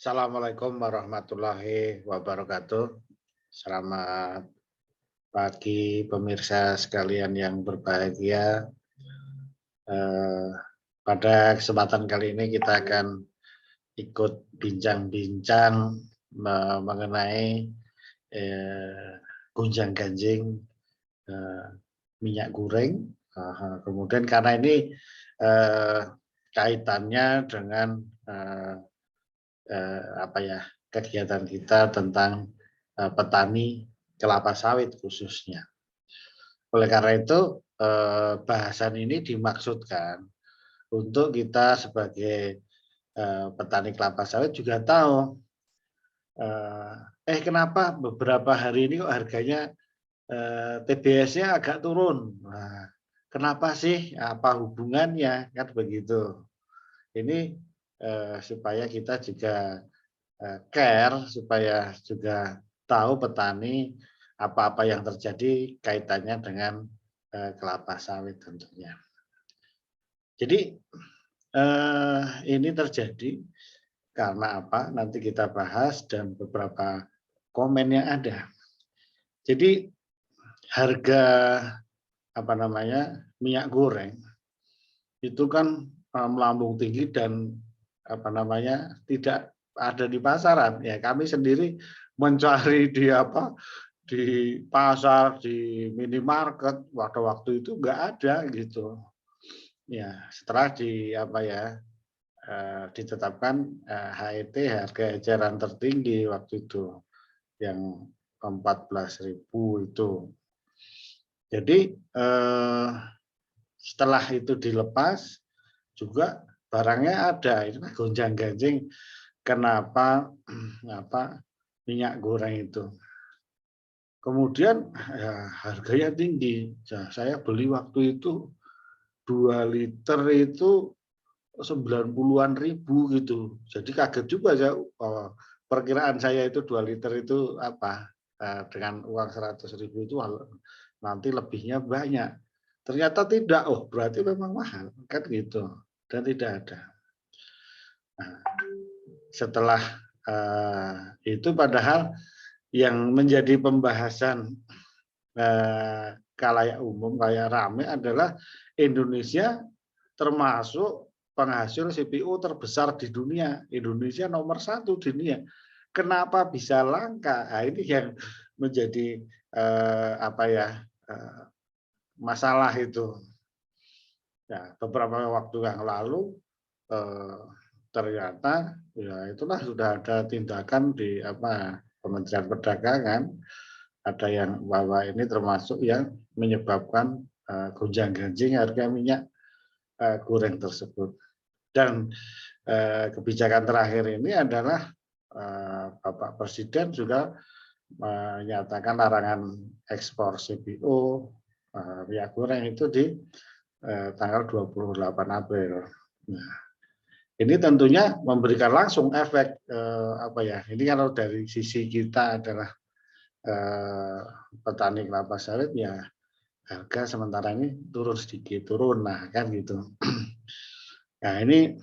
Assalamualaikum warahmatullahi wabarakatuh. Selamat pagi pemirsa sekalian yang berbahagia. Eh, Pada kesempatan kali ini kita akan ikut bincang-bincang mengenai gonjang-ganjing eh, minyak goreng. Kemudian karena ini eh, kaitannya dengan apa ya, kegiatan kita tentang petani kelapa sawit khususnya. Oleh karena itu bahasan ini dimaksudkan untuk kita sebagai petani kelapa sawit juga tahu kenapa beberapa hari ini kok harganya TBS-nya agak turun. Nah, kenapa sih? Apa hubungannya? Kan begitu. Ini supaya kita juga care, supaya juga tahu petani apa-apa yang terjadi kaitannya dengan kelapa sawit tentunya. Jadi ini terjadi karena apa? Nanti kita bahas dan beberapa komen yang ada. Jadi harga minyak goreng itu kan melambung tinggi dan tidak ada di pasaran. Ya, kami sendiri mencari di pasar, di minimarket, waktu itu nggak ada gitu. Ya, setelah ditetapkan HET, harga eceran tertinggi waktu itu yang 14.000 itu. Jadi setelah itu dilepas juga barangnya ada, itu gonjang-ganjing. Kenapa minyak goreng itu? Kemudian ya, harganya tinggi. Nah, saya beli waktu itu 2 liter itu 90-an ribu gitu. Jadi kaget juga saya, perkiraan saya itu 2 liter itu dengan uang 100.000 itu nanti lebihnya banyak. Ternyata tidak, berarti memang mahal kan gitu, dan tidak ada. Nah, setelah itu padahal yang menjadi pembahasan khalayak umum, kayak rame adalah Indonesia termasuk penghasil CPO terbesar di dunia. Indonesia nomor 1 di dunia. Kenapa bisa langka? Nah, ini yang menjadi masalah itu. Ya, beberapa waktu yang lalu ternyata ya itulah sudah ada tindakan di Kementerian Perdagangan, ada yang bahwa ini termasuk yang menyebabkan gonjang-ganjing harga minyak goreng tersebut. Dan kebijakan terakhir ini adalah Bapak Presiden juga menyatakan larangan ekspor CPO minyak goreng itu di tanggal 28 April. Nah, ini tentunya memberikan langsung efek ini kalau dari sisi kita adalah petani kelapa sawit, ya harga sementara ini turun sedikit, nah kan gitu. Nah, ini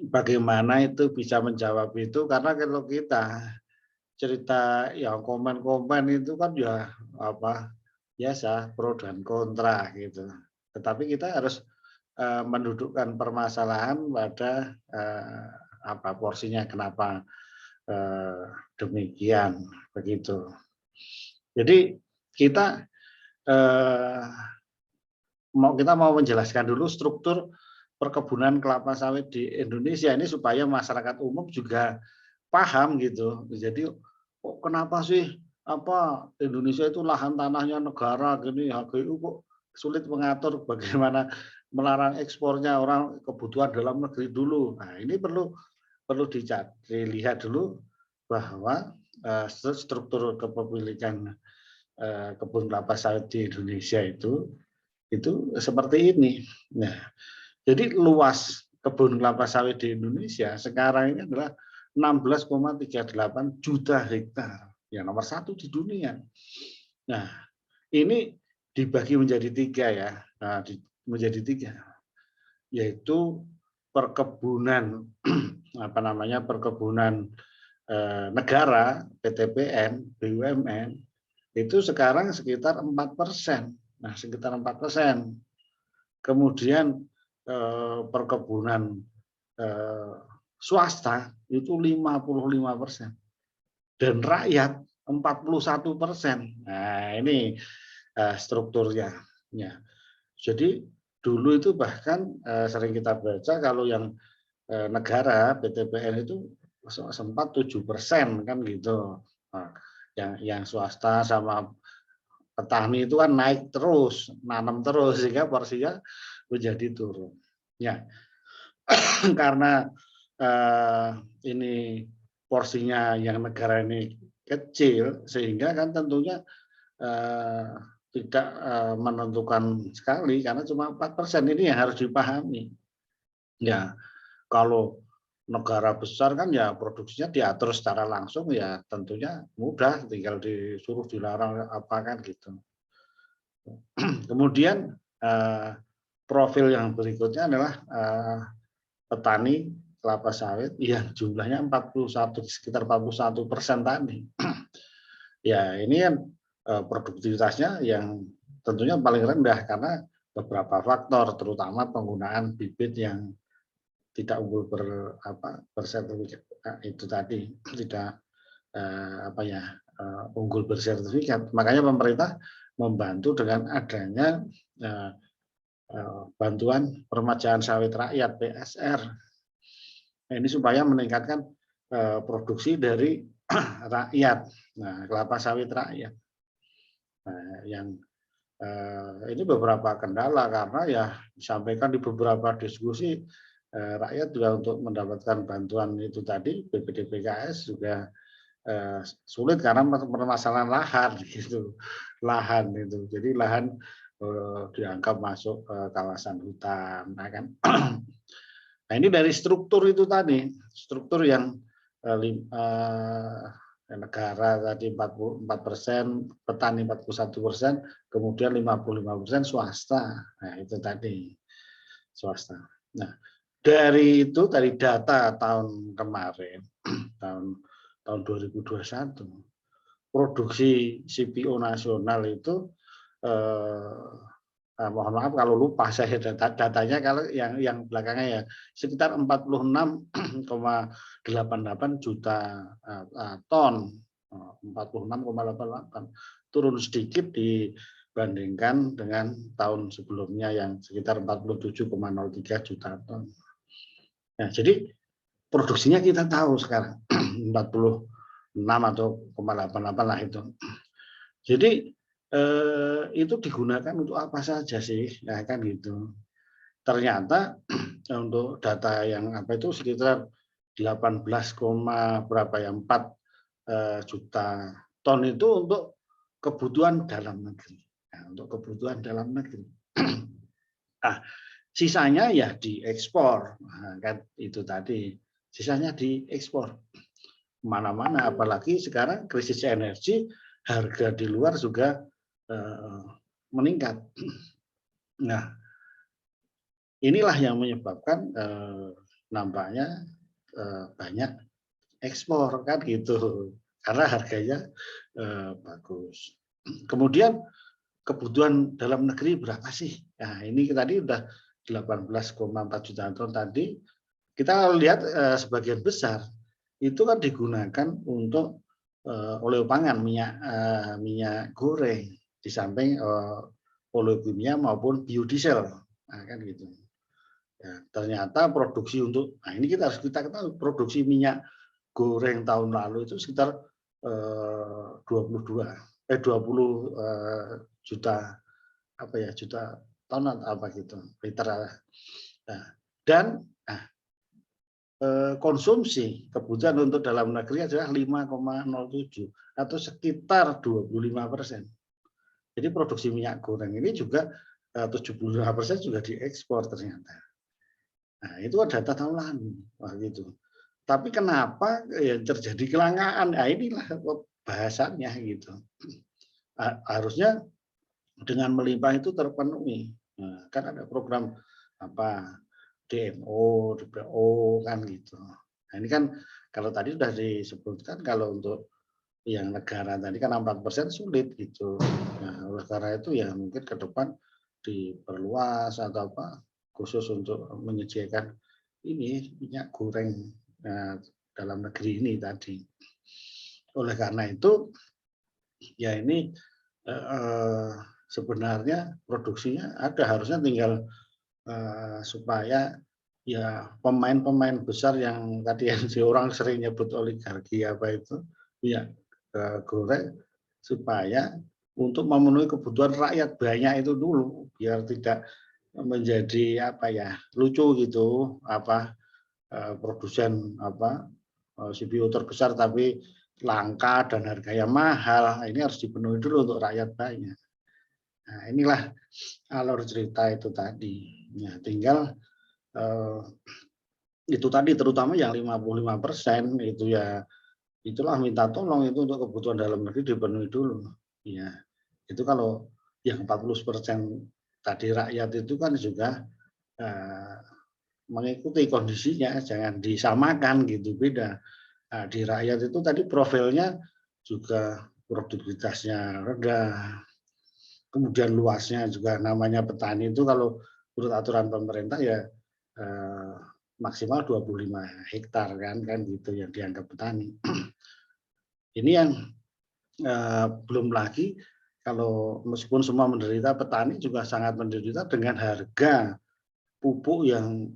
bagaimana itu bisa menjawab itu, karena kalau kita cerita yang komen-komen itu kan ya biasa pro dan kontra gitu. Tetapi kita harus mendudukkan permasalahan pada porsinya, kenapa demikian begitu. Jadi kita mau menjelaskan dulu struktur perkebunan kelapa sawit di Indonesia ini supaya masyarakat umum juga paham gitu. Jadi kenapa sih Indonesia itu lahan tanahnya negara gini, HGU kok sulit mengatur bagaimana melarang ekspornya, orang kebutuhan dalam negeri dulu. Nah, ini perlu dilihat dulu bahwa struktur kepemilikan kebun kelapa sawit di Indonesia itu seperti ini. Nah, jadi luas kebun kelapa sawit di Indonesia sekarang ini adalah 16,38 juta hektar, yang nomor 1 di dunia. Nah, ini dibagi menjadi 3 ya, yaitu perkebunan apa namanya perkebunan negara PTPN, BUMN itu sekarang sekitar 4%. Nah, sekitar 4%. Kemudian perkebunan swasta itu 55% dan rakyat 41%. Nah, ini strukturnya. Ya. Jadi dulu itu bahkan sering kita baca kalau yang negara PTPN itu sempat 7% kan gitu. Nah, yang swasta sama petani itu kan naik terus, nanam terus sehingga porsinya menjadi turun. Ya, karena ini porsinya yang negara ini kecil sehingga kan tentunya tidak menentukan sekali karena cuma 4% ini yang harus dipahami. Ya, kalau negara besar kan ya produksinya diatur secara langsung ya tentunya mudah, tinggal disuruh dilarang apa kan gitu. Kemudian profil yang berikutnya adalah petani kelapa sawit yang jumlahnya 41 sekitar 41% tadi. Ya ini kan produktivitasnya yang tentunya paling rendah karena beberapa faktor terutama penggunaan bibit yang tidak unggul bersertifikat itu tadi tidak unggul bersertifikat. Makanya pemerintah membantu dengan adanya bantuan permajaan sawit rakyat (PSR). Nah, ini supaya meningkatkan produksi dari rakyat, nah, kelapa sawit rakyat. Nah, yang ini beberapa kendala karena ya disampaikan di beberapa diskusi rakyat juga untuk mendapatkan bantuan itu tadi BPDPKS juga sulit karena permasalahan lahan gitu, lahan itu. Jadi lahan dianggap masuk kawasan hutan, nah, kan. Nah ini dari struktur itu tadi, struktur yang negara tadi 44%, petani 41%, kemudian 55% swasta. Nah itu tadi swasta. Nah dari itu dari data tahun kemarin, tahun 2021, produksi CPO nasional itu mohon maaf kalau lupa saya datanya kalau yang belakangnya ya sekitar 46,88 juta ton, 46,88 turun sedikit dibandingkan dengan tahun sebelumnya yang sekitar 47,03 juta ton. Nah, jadi produksinya kita tahu sekarang 46 atau 0,88 lah itu. Jadi itu digunakan untuk apa saja sih, ya kan gitu. Ternyata untuk data yang apa itu sekitar 18, berapa ya 4 juta ton itu untuk kebutuhan dalam negeri. Nah, untuk kebutuhan dalam negeri. Nah, sisanya ya diekspor, nah, kan itu tadi. Sisanya diekspor mana-mana, apalagi sekarang krisis energi, harga di luar juga meningkat. Nah, inilah yang menyebabkan nampaknya banyak ekspor kan gitu, karena harganya bagus. Kemudian kebutuhan dalam negeri berapa sih? Nah, ini tadi udah 18,4 juta ton tadi. Kita lihat sebagian besar itu kan digunakan untuk oleo pangan, minyak goreng, di samping oleokimia maupun biodiesel, nah, kan gitu. Ya, ternyata produksi untuk, nah ini kita ketahui produksi minyak goreng tahun lalu itu sekitar 20 juta juta ton atau apa gitu liter. Nah, dan konsumsi kebutuhan untuk dalam negeri adalah 5,07 atau sekitar 25%. Jadi produksi minyak goreng ini juga 75% juga diekspor ternyata. Nah, itu data tahun lalu, wah gitu. Tapi kenapa terjadi kelangkaan? Nah, inilah bahasannya gitu. Harusnya dengan melimpah itu terpenuhi. Nah, kan ada program apa DMO, DPO kan gitu. Nah, ini kan kalau tadi sudah disebutkan kalau untuk yang negara tadi kan 4% sulit gitu. Nah, oleh karena itu ya mungkin ke depan diperluas atau apa khusus untuk menyediakan ini minyak goreng dalam negeri ini tadi. Oleh karena itu ya ini sebenarnya produksinya ada, harusnya tinggal supaya ya pemain-pemain besar yang tadi yang si orang sering nyebut oligarki apa itu ya goreng supaya untuk memenuhi kebutuhan rakyat banyak itu dulu biar tidak menjadi apa ya lucu gitu apa produsen apa CPO terbesar tapi langka dan harganya mahal. Ini harus dipenuhi dulu untuk rakyat banyak. Nah, inilah alur cerita itu tadi. Ya, tinggal itu tadi terutama yang 55% itu ya itulah minta tolong itu untuk kebutuhan dalam negeri dipenuhi dulu. Ya, itu kalau yang 40% tadi rakyat itu kan juga mengikuti kondisinya, jangan disamakan gitu, beda. Nah, di rakyat itu tadi profilnya juga produktivitasnya rendah, kemudian luasnya juga namanya petani itu kalau menurut aturan pemerintah ya maksimal 25 hektar kan gitu yang dianggap petani. Ini yang belum lagi kalau meskipun semua menderita, petani juga sangat menderita dengan harga pupuk yang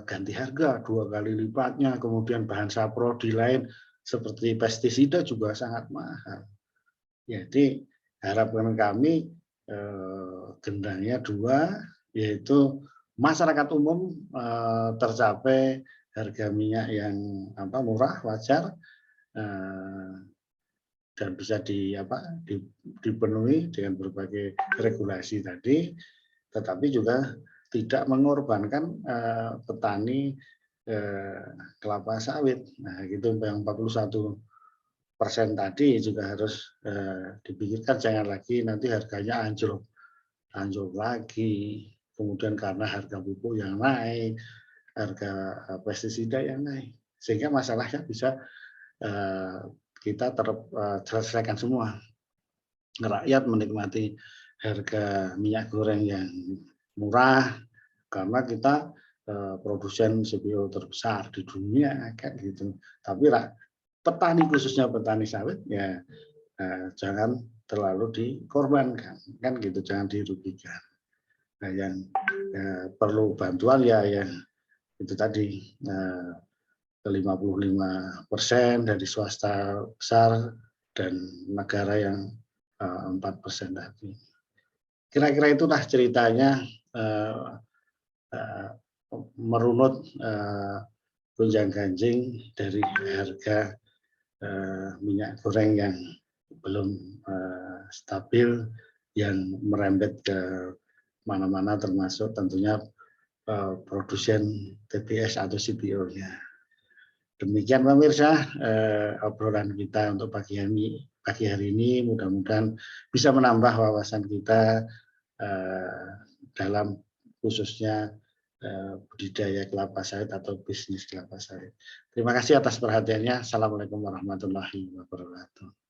ganti harga 2 kali lipatnya, kemudian bahan saprodi lain seperti pestisida juga sangat mahal. Jadi harapan kami gendangnya 2, yaitu masyarakat umum tercapai harga minyak yang murah, wajar, dan bisa dipenuhi dengan berbagai regulasi tadi, tetapi juga tidak mengorbankan petani kelapa sawit. Nah, gitu yang 41% tadi juga harus dipikirkan, jangan lagi nanti harganya anjlok lagi. Kemudian karena harga pupuk yang naik, harga pestisida yang naik, sehingga masalahnya bisa kita terselesaikan semua. Rakyat menikmati harga minyak goreng yang murah karena kita produsen CPO terbesar di dunia kan gitu. Tapi petani khususnya petani sawit ya jangan terlalu dikorbankan kan gitu, jangan dirugikan. Nah, yang perlu bantuan ya yang itu tadi 55% dari swasta besar dan negara yang 4% tadi. Kira-kira itulah ceritanya merunut gonjang-ganjing dari harga minyak goreng yang belum stabil, yang merembet ke mana-mana termasuk tentunya produsen TBS atau CPO-nya. Demikian pemirsa obrolan kita untuk pagi hari ini, mudah-mudahan bisa menambah wawasan kita dalam khususnya budidaya kelapa sawit atau bisnis kelapa sawit. Terima kasih atas perhatiannya. Assalamualaikum warahmatullahi wabarakatuh.